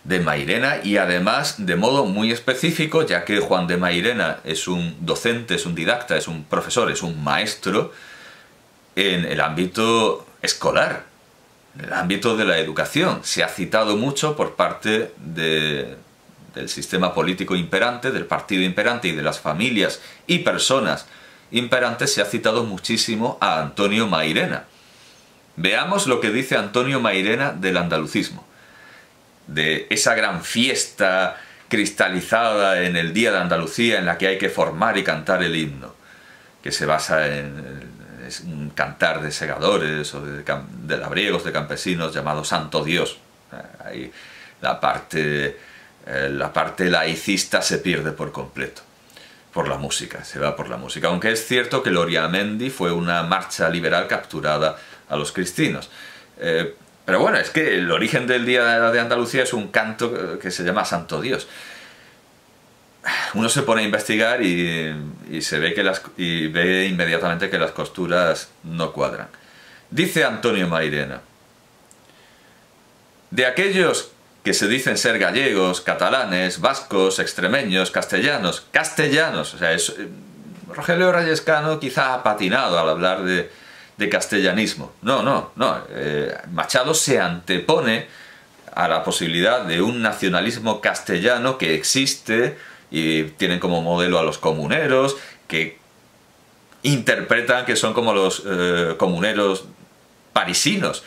de Mairena, y además de modo muy específico, ya que Juan de Mairena es un docente, es un didacta, es un profesor, es un maestro en el ámbito escolar, en el ámbito de la educación. Se ha citado mucho por parte del sistema político imperante, del partido imperante y de las familias y personas imperantes, se ha citado muchísimo a Antonio Mairena. Veamos lo que dice Antonio Mairena del andalucismo, de esa gran fiesta cristalizada en el Día de Andalucía en la que hay que formar y cantar el himno, que se basa en un cantar de segadores o de labriegos, de campesinos, llamado Santo Dios. Ahí la parte laicista se pierde por completo por la música, se va por la música, aunque es cierto que Loriamendi fue una marcha liberal capturada a los cristinos. Pero bueno, es que el origen del Día de Andalucía es un canto que se llama Santo Dios. Uno se pone a investigar y se ve y ve inmediatamente que las costuras no cuadran. Dice Antonio Mairena: de aquellos que se dicen ser gallegos, catalanes, vascos, extremeños, castellanos, o sea, Rogelio Reyes Cano quizá ha patinado al hablar de castellanismo. No. Machado se antepone a la posibilidad de un nacionalismo castellano que existe, y tienen como modelo a los comuneros, que interpretan que son como los comuneros parisinos,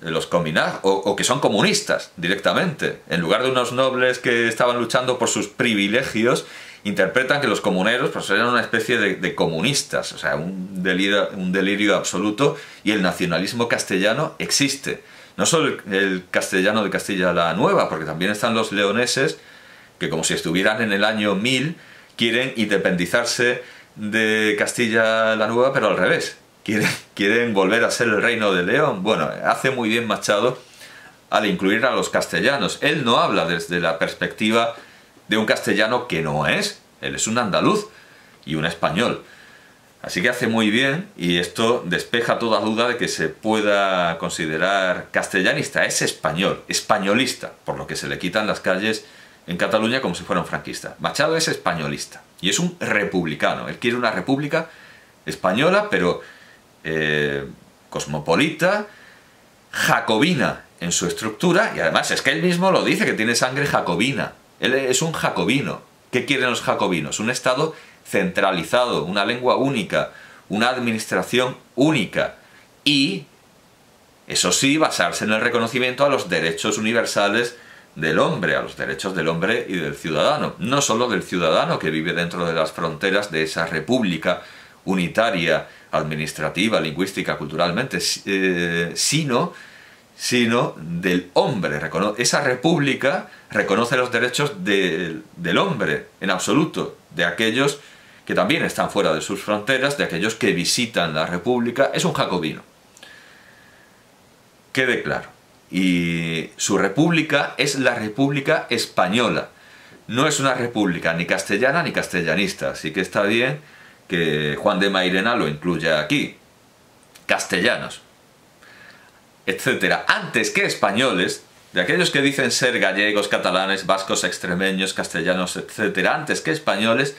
los communards, o que son comunistas directamente. En lugar de unos nobles que estaban luchando por sus privilegios, interpretan que los comuneros pues eran una especie de comunistas, o sea, un delirio absoluto, y el nacionalismo castellano existe. No solo el castellano de Castilla la Nueva, porque también están los leoneses, que como si estuvieran en el año 1000, quieren independizarse de Castilla la Nueva, pero al revés. Quieren volver a ser el reino de León. Bueno, hace muy bien Machado al incluir a los castellanos. Él no habla desde la perspectiva de un castellano que no es. Él es un andaluz y un español. Así que hace muy bien, y esto despeja toda duda de que se pueda considerar castellanista. Es español, españolista, por lo que se le quitan las calles en Cataluña como si fuera un franquista. Machado es españolista y es un republicano. Él quiere una república española, pero cosmopolita, jacobina en su estructura, y además es que él mismo lo dice, que tiene sangre jacobina. Él es un jacobino. ¿Qué quieren los jacobinos? Un Estado centralizado, una lengua única, una administración única y, eso sí, basarse en el reconocimiento a los derechos universales del hombre, a los derechos del hombre y del ciudadano. No solo del ciudadano que vive dentro de las fronteras de esa república unitaria, administrativa, lingüística, culturalmente, sino del hombre. Esa república reconoce los derechos del hombre en absoluto, de aquellos que también están fuera de sus fronteras, de aquellos que visitan la república. Es un jacobino. Quede claro. Y su república es la República Española. No es una república ni castellana ni castellanista. Así que está bien que Juan de Mairena lo incluya aquí. Castellanos, etcétera, antes que españoles, de aquellos que dicen ser gallegos, catalanes, vascos, extremeños, castellanos, etcétera, antes que españoles,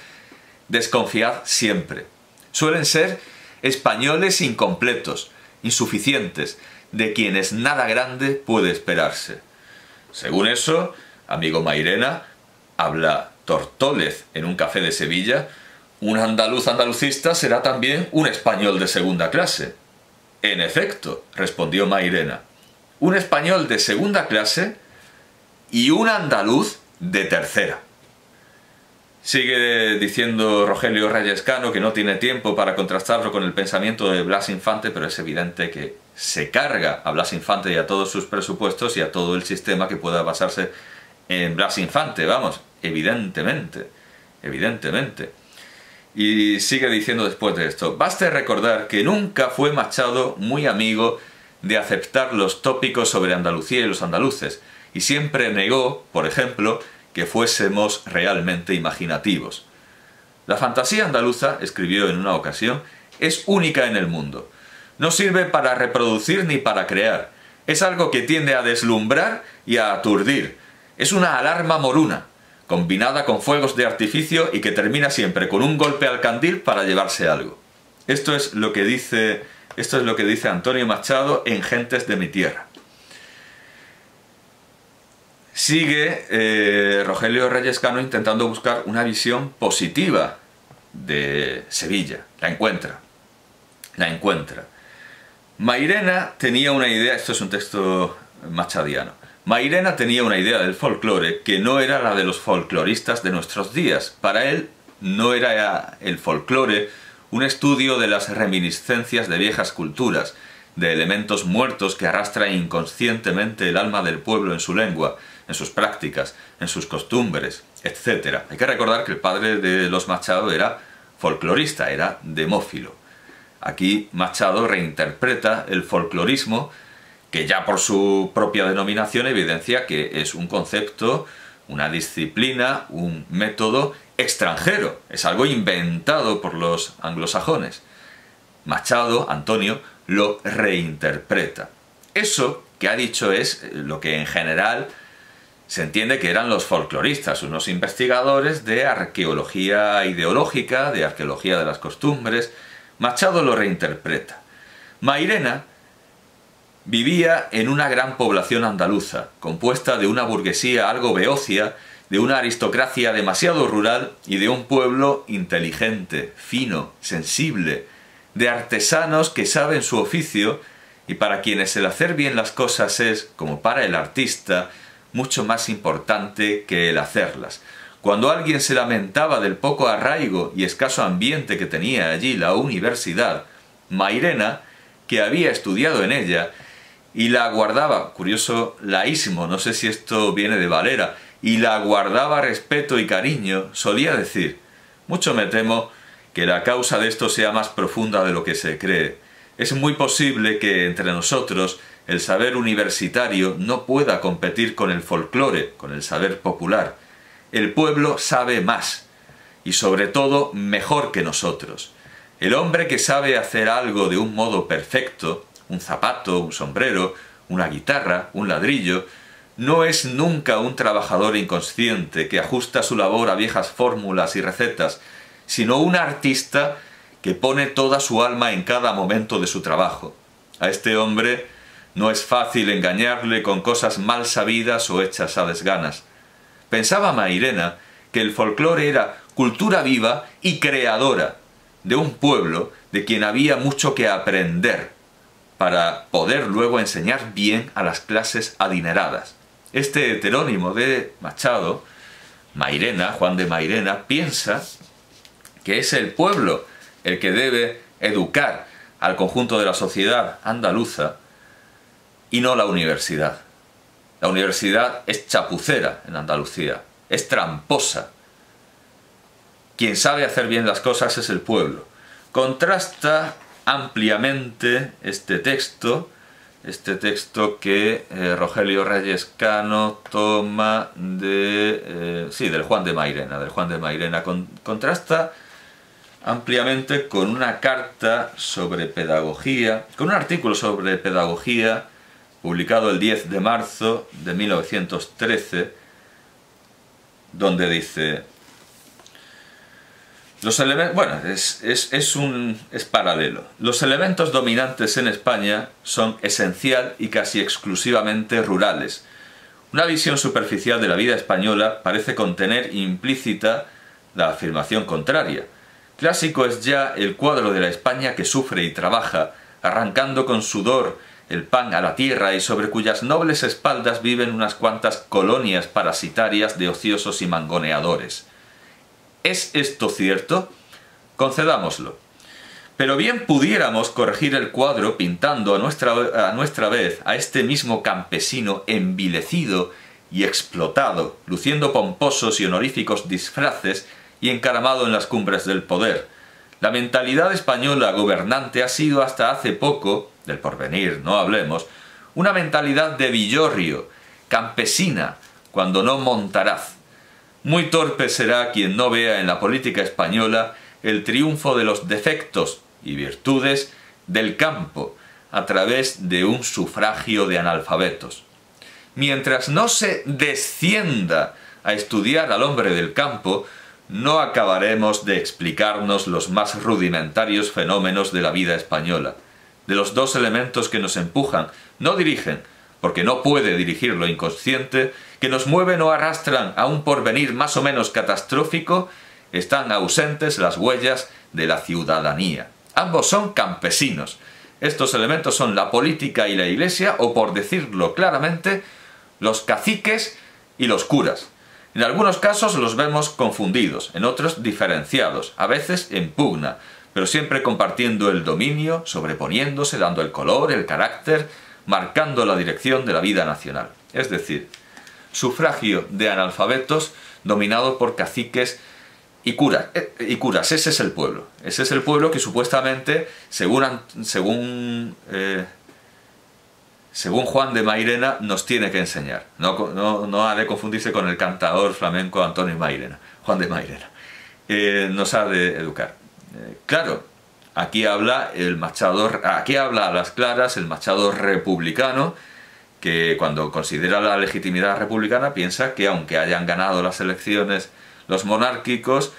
desconfiad siempre. Suelen ser españoles incompletos, insuficientes, de quienes nada grande puede esperarse. Según eso, amigo Mairena, habla Tortólez en un café de Sevilla: un andaluz andalucista será también un español de segunda clase. En efecto, respondió Mairena, un español de segunda clase y un andaluz de tercera. Sigue diciendo Rogelio Reyes Cano que no tiene tiempo para contrastarlo con el pensamiento de Blas Infante, pero es evidente que se carga a Blas Infante y a todos sus presupuestos y a todo el sistema que pueda basarse en Blas Infante, vamos, evidentemente. Y sigue diciendo después de esto: baste recordar que nunca fue Machado muy amigo de aceptar los tópicos sobre Andalucía y los andaluces, y siempre negó, por ejemplo, que fuésemos realmente imaginativos. La fantasía andaluza, escribió en una ocasión, es única en el mundo. No sirve para reproducir ni para crear. Es algo que tiende a deslumbrar y a aturdir. Es una alarma moruna, combinada con fuegos de artificio y que termina siempre con un golpe al candil para llevarse algo. Esto es lo que dice Antonio Machado en Gentes de mi tierra. Sigue Rogelio Reyes Cano intentando buscar una visión positiva de Sevilla. La encuentra. Mairena tenía una idea, esto es un texto machadiano. Mairena tenía una idea del folclore que no era la de los folcloristas de nuestros días. Para él no era el folclore un estudio de las reminiscencias de viejas culturas, de elementos muertos que arrastra inconscientemente el alma del pueblo en su lengua, en sus prácticas, en sus costumbres, etc. Hay que recordar que el padre de los Machado era folclorista, era demófilo. Aquí Machado reinterpreta el folclorismo, que ya por su propia denominación evidencia que es un concepto, una disciplina, un método extranjero, es algo inventado por los anglosajones. Machado, Antonio, lo reinterpreta. Eso que ha dicho es lo que en general se entiende que eran los folcloristas, unos investigadores de arqueología ideológica, de arqueología de las costumbres. Machado lo reinterpreta. Mairena vivía en una gran población andaluza, compuesta de una burguesía algo beocia, de una aristocracia demasiado rural y de un pueblo inteligente, fino, sensible, de artesanos que saben su oficio y para quienes el hacer bien las cosas es, como para el artista, mucho más importante que el hacerlas. Cuando alguien se lamentaba del poco arraigo y escaso ambiente que tenía allí la universidad, Mairena, que había estudiado en ella, y la guardaba, curioso laísmo, no sé si esto viene de Valera, y la guardaba respeto y cariño, solía decir: mucho me temo que la causa de esto sea más profunda de lo que se cree. Es muy posible que entre nosotros el saber universitario no pueda competir con el folclore, con el saber popular. El pueblo sabe más, y sobre todo mejor que nosotros. El hombre que sabe hacer algo de un modo perfecto, un zapato, un sombrero, una guitarra, un ladrillo, no es nunca un trabajador inconsciente que ajusta su labor a viejas fórmulas y recetas, sino un artista que pone toda su alma en cada momento de su trabajo. A este hombre no es fácil engañarle con cosas mal sabidas o hechas a desganas. Pensaba Mairena que el folclore era cultura viva y creadora de un pueblo de quien había mucho que aprender para poder luego enseñar bien a las clases adineradas. Este heterónimo de Machado, Mairena, Juan de Mairena, piensa que es el pueblo el que debe educar al conjunto de la sociedad andaluza y no la universidad. La universidad es chapucera en Andalucía, es tramposa. Quien sabe hacer bien las cosas es el pueblo. Contrasta ampliamente este texto que Rogelio Reyes Cano toma del Juan de Mairena. Contrasta ampliamente con una carta sobre pedagogía, con un artículo sobre pedagogía publicado el 10 de marzo de 1913, donde dice: los elementos, bueno, es paralelo. Los elementos dominantes en España son esencial y casi exclusivamente rurales. Una visión superficial de la vida española parece contener implícita la afirmación contraria. Clásico es ya el cuadro de la España que sufre y trabaja, arrancando con sudor el pan a la tierra y sobre cuyas nobles espaldas viven unas cuantas colonias parasitarias de ociosos y mangoneadores. ¿Es esto cierto? Concedámoslo. Pero bien pudiéramos corregir el cuadro pintando a nuestra vez a este mismo campesino envilecido y explotado, luciendo pomposos y honoríficos disfraces y encaramado en las cumbres del poder. La mentalidad española gobernante ha sido hasta hace poco, del porvenir no hablemos, una mentalidad de villorrio, campesina, cuando no montaraz. Muy torpe será quien no vea en la política española el triunfo de los defectos y virtudes del campo a través de un sufragio de analfabetos. Mientras no se descienda a estudiar al hombre del campo, no acabaremos de explicarnos los más rudimentarios fenómenos de la vida española. De los dos elementos que nos empujan, no dirigen, porque no puede dirigir lo inconsciente, que nos mueven o arrastran a un porvenir más o menos catastrófico, están ausentes las huellas de la ciudadanía. Ambos son campesinos. Estos elementos son la política y la iglesia, o por decirlo claramente, los caciques y los curas. En algunos casos los vemos confundidos, en otros diferenciados, a veces en pugna, pero siempre compartiendo el dominio, sobreponiéndose, dando el color, el carácter, marcando la dirección de la vida nacional. Es decir, sufragio de analfabetos dominado por caciques y curas. Ese es el pueblo. Ese es el pueblo que supuestamente, según Juan de Mairena, nos tiene que enseñar. No ha de confundirse con el cantador flamenco Antonio Mairena. Juan de Mairena. Nos ha de educar. Claro, aquí habla a las claras el Machado republicano, que cuando considera la legitimidad republicana piensa que aunque hayan ganado las elecciones los monárquicos,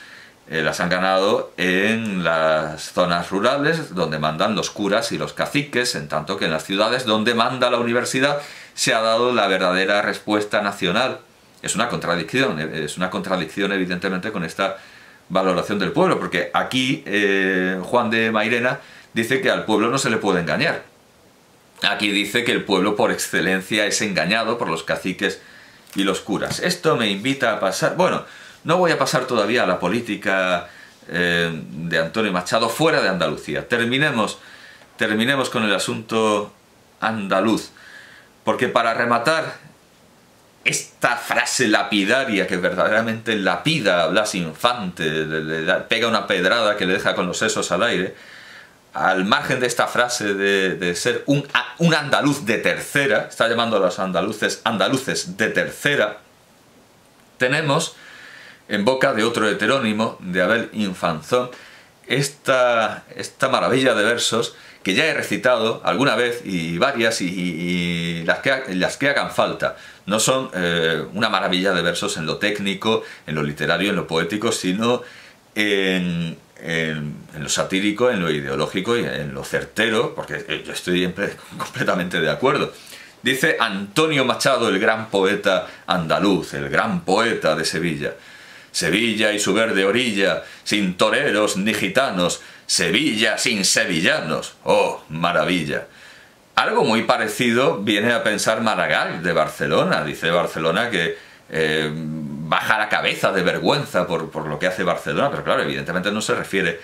las han ganado en las zonas rurales donde mandan los curas y los caciques, en tanto que en las ciudades donde manda la universidad se ha dado la verdadera respuesta nacional. Es una contradicción evidentemente con esta valoración del pueblo, porque aquí Juan de Mairena dice que al pueblo no se le puede engañar. Aquí dice que el pueblo por excelencia es engañado por los caciques y los curas. Esto me invita a pasar... Bueno, no voy a pasar todavía a la política de Antonio Machado fuera de Andalucía. Terminemos con el asunto andaluz, porque para rematar esta frase lapidaria que verdaderamente lapida a Blas Infante, le pega una pedrada que le deja con los sesos al aire, al margen de esta frase de ser un andaluz de tercera, está llamando a los andaluces de tercera, tenemos en boca de otro heterónimo, de Abel Infanzón, esta maravilla de versos que ya he recitado alguna vez y varias y las que hagan falta. No son una maravilla de versos en lo técnico, en lo literario, en lo poético, sino en lo satírico, en lo ideológico y en lo certero, porque yo estoy completamente de acuerdo. Dice Antonio Machado, el gran poeta andaluz, el gran poeta de Sevilla: Sevilla y su verde orilla, sin toreros ni gitanos, Sevilla sin sevillanos, ¡oh, maravilla! Algo muy parecido viene a pensar Maragall de Barcelona. Dice Barcelona que baja la cabeza de vergüenza por lo que hace Barcelona, pero claro, evidentemente no se refiere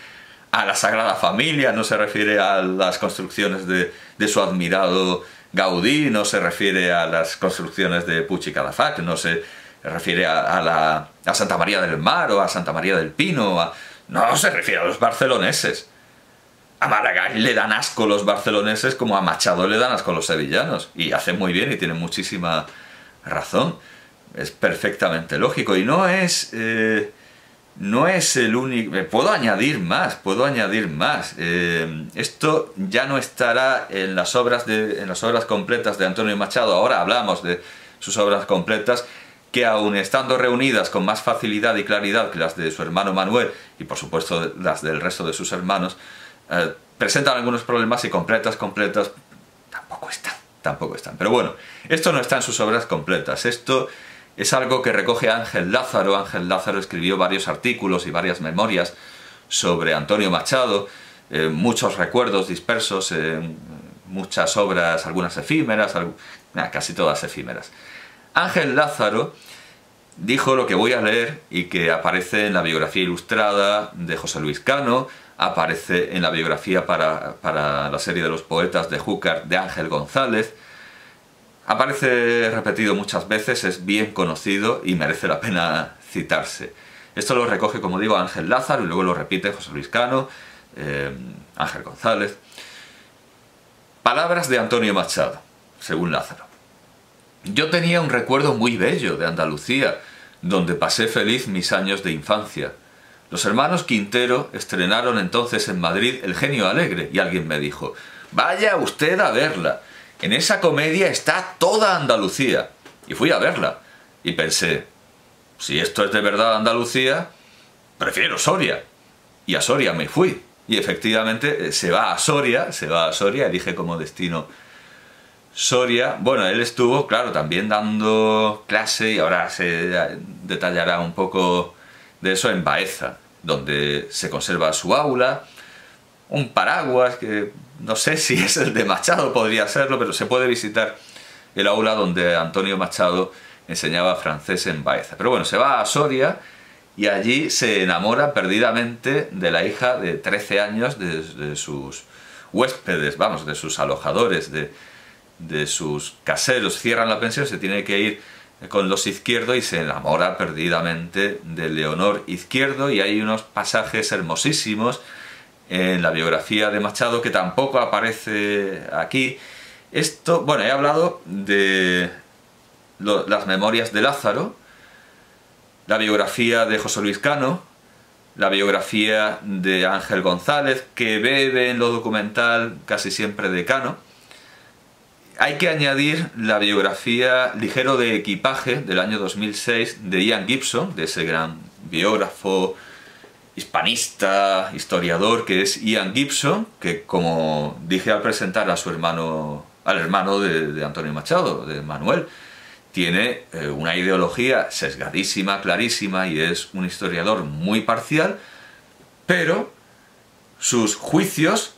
a la Sagrada Familia, no se refiere a las construcciones de su admirado Gaudí, no se refiere a las construcciones de Puig i Cadafalch, no se refiere a Santa María del Mar o a Santa María del Pino, no se refiere a los barceloneses. A Maragall le dan asco los barceloneses como a Machado le dan asco los sevillanos, y hace muy bien y tiene muchísima razón. Es perfectamente lógico y no es el único. Puedo añadir más. Esto ya no estará en las obras completas de Antonio Machado. Ahora hablamos de sus obras completas, que aun estando reunidas con más facilidad y claridad que las de su hermano Manuel, y por supuesto las del resto de sus hermanos, presentan algunos problemas, y completas tampoco están. Pero bueno, esto no está en sus obras completas. Esto es algo que recoge Ángel Lázaro. Ángel Lázaro escribió varios artículos y varias memorias sobre Antonio Machado, muchos recuerdos dispersos, muchas obras, algunas efímeras, casi todas efímeras. Ángel Lázaro dijo lo que voy a leer y que aparece en la biografía ilustrada de José Luis Cano, aparece en la biografía para la serie de los poetas de Júcar de Ángel González, aparece repetido muchas veces, es bien conocido y merece la pena citarse. Esto lo recoge, como digo, Ángel Lázaro y luego lo repite José Luis Cano, Ángel González. Palabras de Antonio Machado, según Lázaro. Yo tenía un recuerdo muy bello de Andalucía, donde pasé feliz mis años de infancia. Los hermanos Quintero estrenaron entonces en Madrid El genio alegre, y alguien me dijo: vaya usted a verla, en esa comedia está toda Andalucía. y fui a verla. Y pensé, si esto es de verdad Andalucía, prefiero Soria. Y a Soria me fui. Y efectivamente se va a Soria, elige como destino Soria. Bueno, él estuvo, claro, también dando clase, y ahora se detallará un poco de eso, en Baeza, donde se conserva su aula, un paraguas, que no sé si es el de Machado, podría serlo, pero se puede visitar el aula donde Antonio Machado enseñaba francés en Baeza. Pero bueno, se va a Soria y allí se enamora perdidamente de la hija de 13 años de sus huéspedes, vamos, de sus alojadores, de sus caseros. Cierran la pensión, se tiene que ir con los Izquierdo y se enamora perdidamente de Leonor Izquierdo, y hay unos pasajes hermosísimos en la biografía de Machado que tampoco aparece aquí. Esto, bueno, he hablado de las memorias de Lázaro, la biografía de José Luis Cano, la biografía de Ángel González, que bebe en lo documental casi siempre de Cano. Hay que añadir la biografía Ligero de equipaje del año 2006 de Ian Gibson, de ese gran biógrafo hispanista, historiador que es Ian Gibson, que, como dije al presentar a su hermano, al hermano de Antonio Machado, de Manuel, tiene una ideología sesgadísima, clarísima, y es un historiador muy parcial, pero sus juicios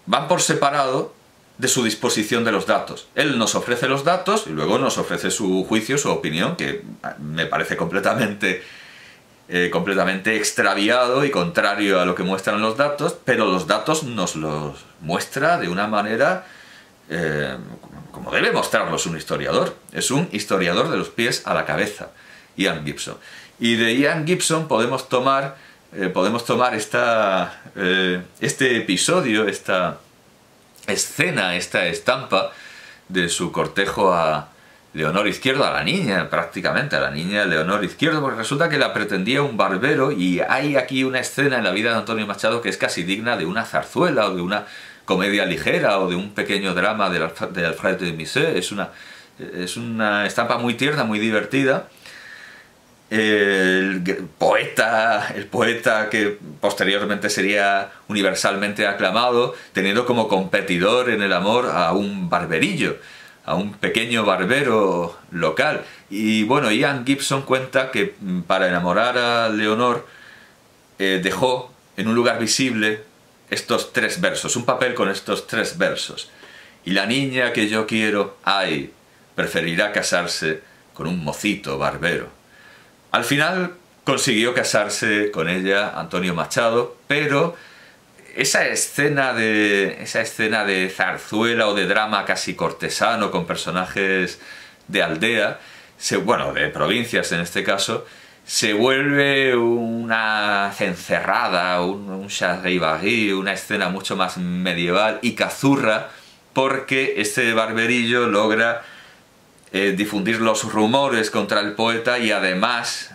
van por separado de su disposición de los datos. Él nos ofrece los datos y luego nos ofrece su juicio, su opinión, que me parece completamente extraviado y contrario a lo que muestran los datos, pero los datos nos los muestra de una manera como debe mostrarlos un historiador. Es un historiador de los pies a la cabeza, Ian Gibson. Y de Ian Gibson podemos tomar este episodio, esta escena, esta estampa de su cortejo a Leonor Izquierdo, a la niña prácticamente, a la niña Leonor Izquierdo, porque resulta que la pretendía un barbero, y hay aquí una escena en la vida de Antonio Machado que es casi digna de una zarzuela o de una comedia ligera o de un pequeño drama de Alfred de Musset. Es una estampa muy tierna, muy divertida. El poeta que posteriormente sería universalmente aclamado, teniendo como competidor en el amor a un barberillo, a un pequeño barbero local. Y bueno, Ian Gibson cuenta que para enamorar a Leonor dejó en un lugar visible estos 3 versos, un papel con estos 3 versos. Y la niña que yo quiero, ay, preferirá casarse con un mocito barbero. Al final consiguió casarse con ella Antonio Machado, pero esa escena de zarzuela o de drama casi cortesano con personajes de aldea, bueno, de provincias en este caso, se vuelve una cencerrada, un charivari, una escena mucho más medieval y cazurra, porque este barberillo logra difundir los rumores contra el poeta y además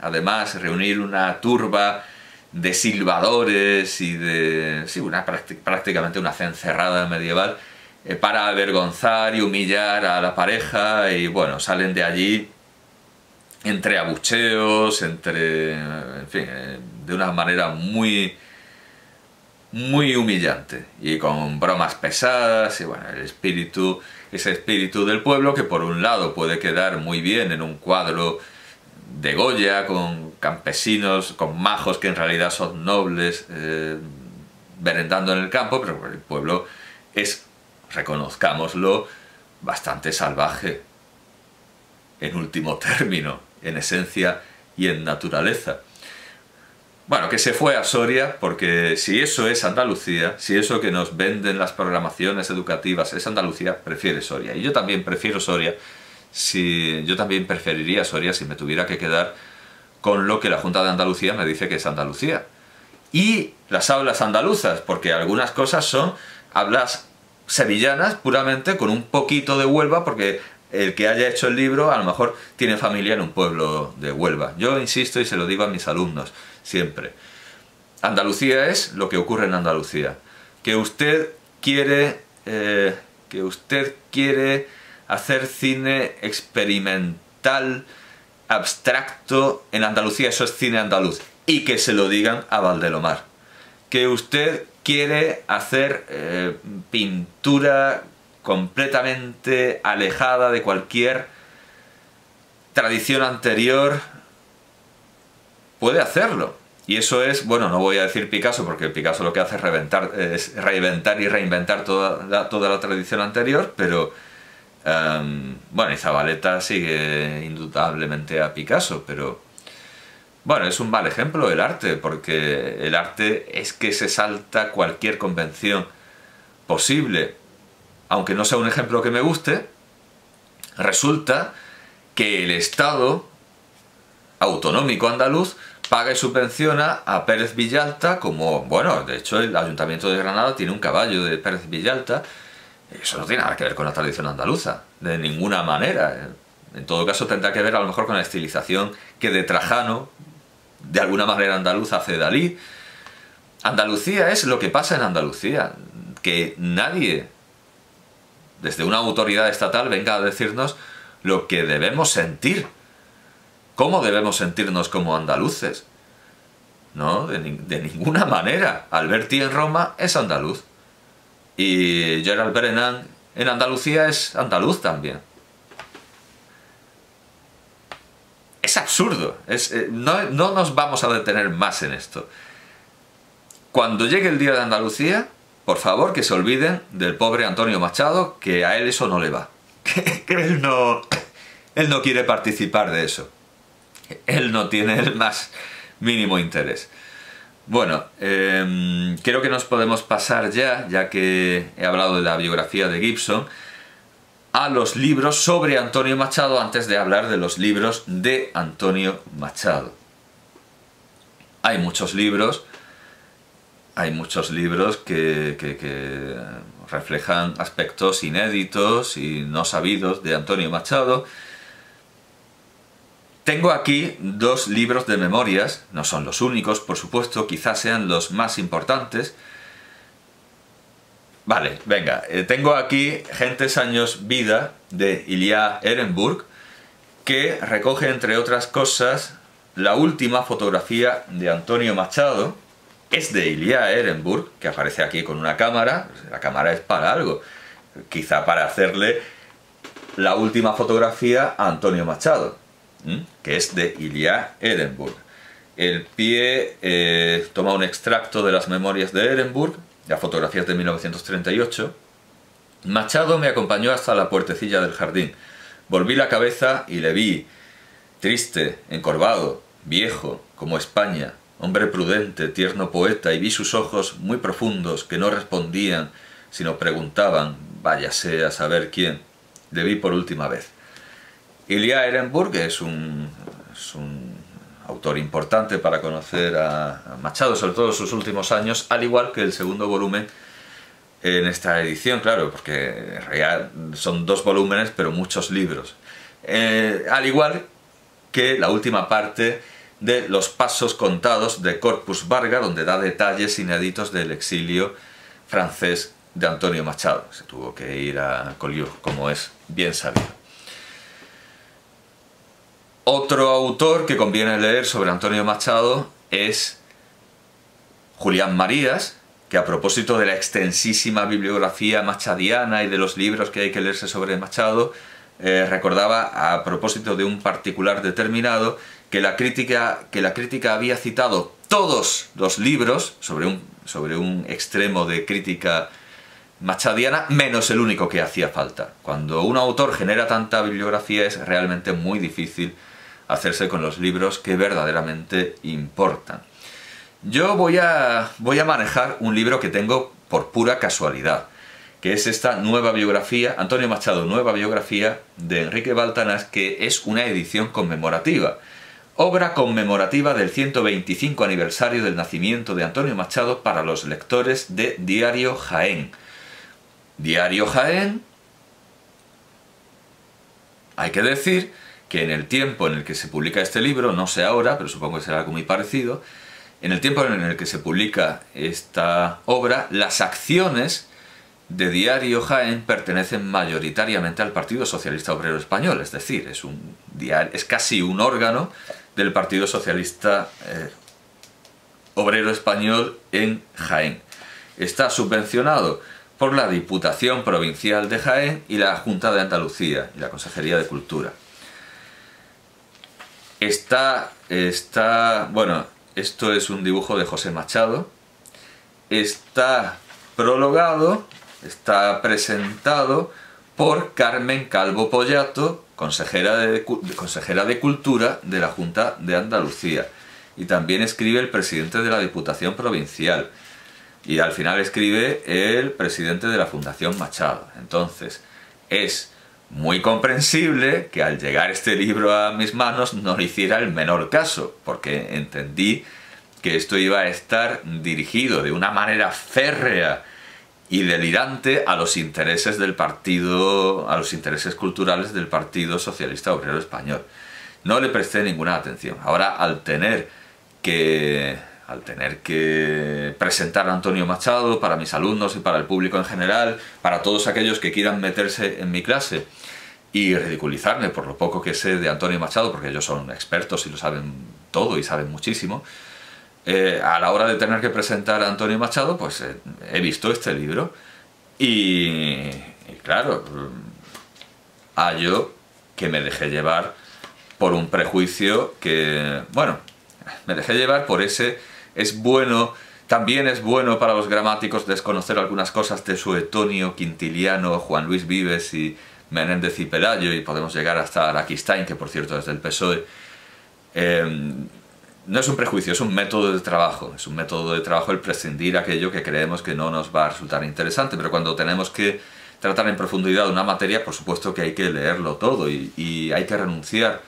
reunir una turba de silbadores y de... sí, prácticamente una cencerrada medieval para avergonzar y humillar a la pareja, y bueno, salen de allí entre abucheos, en fin, de una manera muy humillante y con bromas pesadas. Y bueno, ese espíritu del pueblo, que por un lado puede quedar muy bien en un cuadro de Goya, con campesinos, con majos que en realidad son nobles, merendando en el campo, pero el pueblo es, reconozcámoslo, bastante salvaje, en último término, en esencia y en naturaleza. Bueno, que se fue a Soria, porque si eso es Andalucía, si eso que nos venden las programaciones educativas es Andalucía, prefiere Soria. Y yo también prefiero Soria, yo también preferiría Soria si me tuviera que quedar con lo que la Junta de Andalucía me dice que es Andalucía. Y las hablas andaluzas, porque algunas cosas son hablas sevillanas puramente, con un poquito de Huelva, porque el que haya hecho el libro a lo mejor tiene familia en un pueblo de Huelva. Yo insisto y se lo digo a mis alumnos siempre: Andalucía es lo que ocurre en Andalucía. Que usted quiere hacer cine experimental, abstracto en Andalucía, eso es cine andaluz, y que se lo digan a Valdelomar. Que usted quiere hacer pintura completamente alejada de cualquier tradición anterior, puede hacerlo. Y eso es, bueno, no voy a decir Picasso, porque Picasso lo que hace es reinventar y reinventar toda la tradición anterior, pero bueno, y Zabaleta sigue indudablemente a Picasso, pero bueno, es un mal ejemplo el arte, porque el arte es que se salta cualquier convención posible. Aunque no sea un ejemplo que me guste, resulta que el Estado autonómico andaluz paga y subvenciona a Pérez Villalta como, bueno, de hecho el Ayuntamiento de Granada tiene un caballo de Pérez Villalta. Eso no tiene nada que ver con la tradición andaluza, de ninguna manera. En todo caso tendrá que ver a lo mejor con la estilización que de Trajano, de alguna manera andaluza, hace Dalí. Andalucía es lo que pasa en Andalucía, que nadie, desde una autoridad estatal, venga a decirnos lo que debemos sentir. ¿Cómo debemos sentirnos como andaluces? No, de ninguna manera. Alberti en Roma es andaluz. Y Gerald Brennan en Andalucía es andaluz también. Es absurdo. No nos vamos a detener más en esto. Cuando llegue el Día de Andalucía, por favor que se olviden del pobre Antonio Machado, que a él eso no le va. Que él no quiere participar de eso. Él no tiene el más mínimo interés. Bueno, creo que nos podemos pasar ya que he hablado de la biografía de Gibson, a los libros sobre Antonio Machado antes de hablar de los libros de Antonio Machado. Hay muchos libros que reflejan aspectos inéditos y no sabidos de Antonio Machado. Tengo aquí dos libros de memorias, no son los únicos, por supuesto, quizás sean los más importantes. Vale, venga, tengo aquí Gentes, años, vida, de Ilya Ehrenburg, que recoge, entre otras cosas, la última fotografía de Antonio Machado. Es de Ilya Ehrenburg, que aparece aquí con una cámara. La cámara es para algo, quizá para hacerle la última fotografía a Antonio Machado, que es de Ilya Ehrenburg. El pie toma un extracto de las memorias de Ehrenburg, las fotografías de 1938. Machado me acompañó hasta la puertecilla del jardín. Volví la cabeza y le vi, triste, encorvado, viejo, como España, hombre prudente, tierno poeta, y vi sus ojos muy profundos que no respondían, sino preguntaban, váyase a saber quién. Le vi por última vez. Ilya Ehrenburg es un autor importante para conocer a Machado, sobre todo en sus últimos años, al igual que el segundo volumen en esta edición, claro, porque en realidad son dos volúmenes, pero muchos libros. Al igual que la última parte de Los pasos contados de Corpus Barga, donde da detalles inéditos del exilio francés de Antonio Machado. Se tuvo que ir a Collioure, como es bien sabido. Otro autor que conviene leer sobre Antonio Machado es Julián Marías, que a propósito de la extensísima bibliografía machadiana y de los libros que hay que leerse sobre Machado, recordaba, a propósito de un particular determinado, que la crítica había citado todos los libros sobre un extremo de crítica machadiana, menos el único que hacía falta. Cuando un autor genera tanta bibliografía es realmente muy difícil hacerse con los libros que verdaderamente importan. Yo voy a manejar un libro que tengo por pura casualidad, que es esta nueva biografía, Antonio Machado, nueva biografía de Enrique Baltanás, que es una edición conmemorativa. Obra conmemorativa del 125 aniversario del nacimiento de Antonio Machado para los lectores de Diario Jaén. Diario Jaén, hay que decir que en el tiempo en el que se publica este libro, no sé ahora, pero supongo que será algo muy parecido, en el tiempo en el que se publica esta obra, las acciones de Diario Jaén pertenecen mayoritariamente al Partido Socialista Obrero Español, es decir, es casi un órgano del Partido Socialista Obrero Español en Jaén. Está subvencionado por la Diputación Provincial de Jaén y la Junta de Andalucía y la Consejería de Cultura. Bueno, esto es un dibujo de José Machado. Está prologado, está presentado por Carmen Calvo Pollato, consejera de Cultura de la Junta de Andalucía. Y también escribe el presidente de la Diputación Provincial. Y al final escribe el presidente de la Fundación Machado. Entonces, es muy comprensible que al llegar este libro a mis manos no le hiciera el menor caso, porque entendí que esto iba a estar dirigido de una manera férrea y delirante a los intereses del partido, a los intereses culturales del Partido Socialista Obrero Español. No le presté ninguna atención. Ahora, al tener que presentar a Antonio Machado para mis alumnos y para el público en general, para todos aquellos que quieran meterse en mi clase y ridiculizarme por lo poco que sé de Antonio Machado, porque ellos son expertos y lo saben todo y saben muchísimo, a la hora de tener que presentar a Antonio Machado, pues he visto este libro y claro, hallo que me dejé llevar por un prejuicio que, bueno, me dejé llevar por ese... También es bueno para los gramáticos desconocer algunas cosas de Suetonio, Quintiliano, Juan Luis Vives y Menéndez y Pelayo, y podemos llegar hasta Araquistáin, que por cierto es del PSOE. No es un prejuicio, es un método de trabajo. Es un método de trabajo el prescindir aquello que creemos que no nos va a resultar interesante, pero cuando tenemos que tratar en profundidad una materia, por supuesto que hay que leerlo todo y hay que renunciar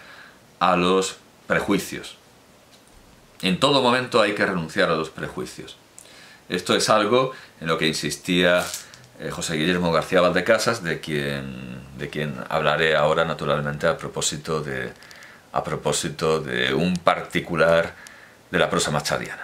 a los prejuicios. En todo momento hay que renunciar a los prejuicios. Esto es algo en lo que insistía José Guillermo García Valdecasas, de quien hablaré ahora naturalmente a propósito de un particular de la prosa machadiana.